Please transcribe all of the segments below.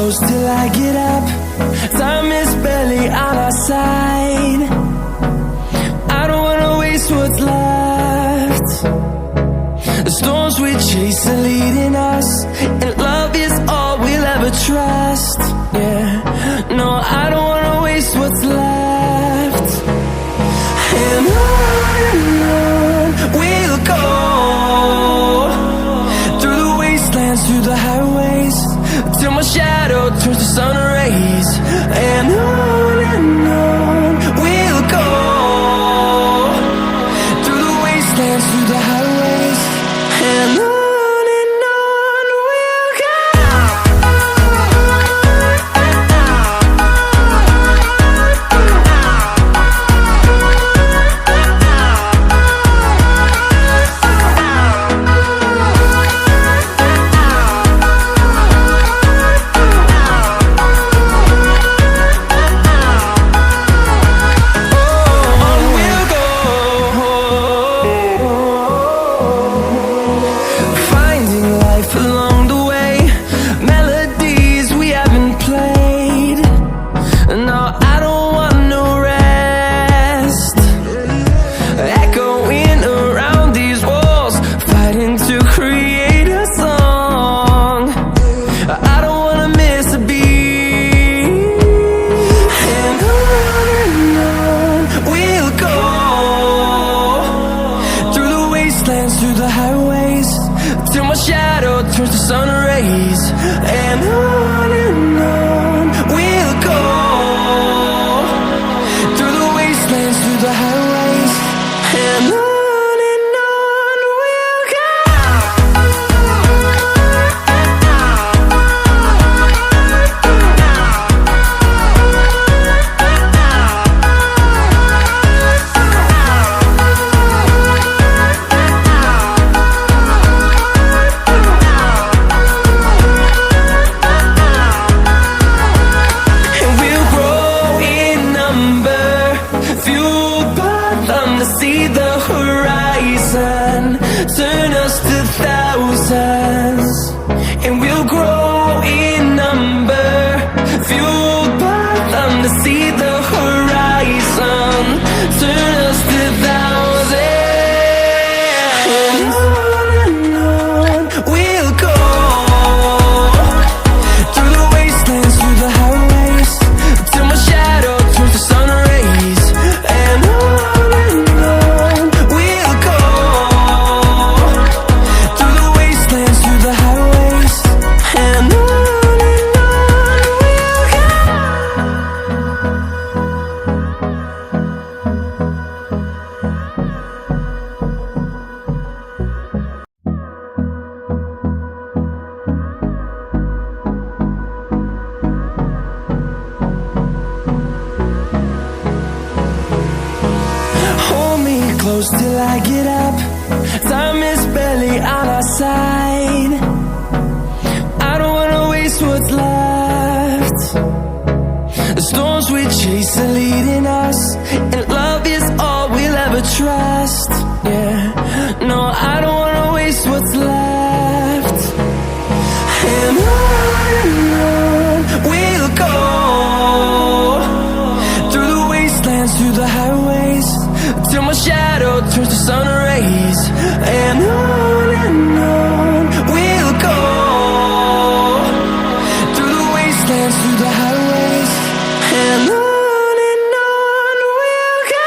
close till I get up. Time is barely on our side. I don't wanna waste what's left. The storms we chase are leading us, and love is all we'll ever trust. Yeah, no, I don't wanna waste what's left. And on we'll go, through the wastelands, through the highways, till my shadow turns to sun rays. And on we'll go, through the wastelands, through the highways, and on we'll go. Through the highways, till my shadow turns to sun rays. And on we'll go, through the wastelands, through the highways, and on we'll go. See the horizon, turn us to thousands, and we'll grow in number, fueled by them to see the horizon, turn us to thousands. And on we'll go, through the wastelands, through the highways, till my shadow turns to sun rays. And close till I get up. Time is barely on our side. I don't wanna waste what's left. The storms we chase are leading us, and love is all we'll ever trust. Yeah, no, I don't wanna waste what's left. And on we'll go, through the wastelands, through the highways, till my shadow turns to sun rays. And on we'll go, through the wastelands, through the highways, and on we'll go.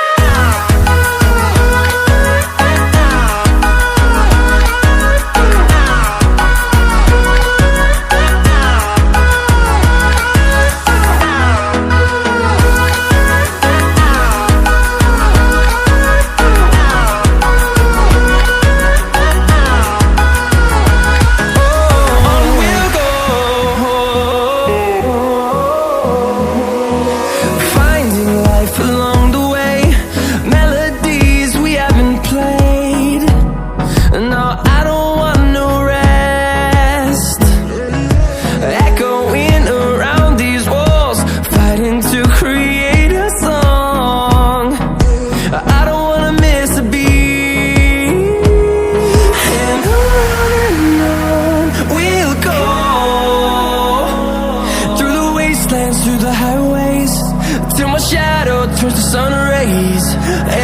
till my shadow turns to sun rays.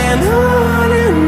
And on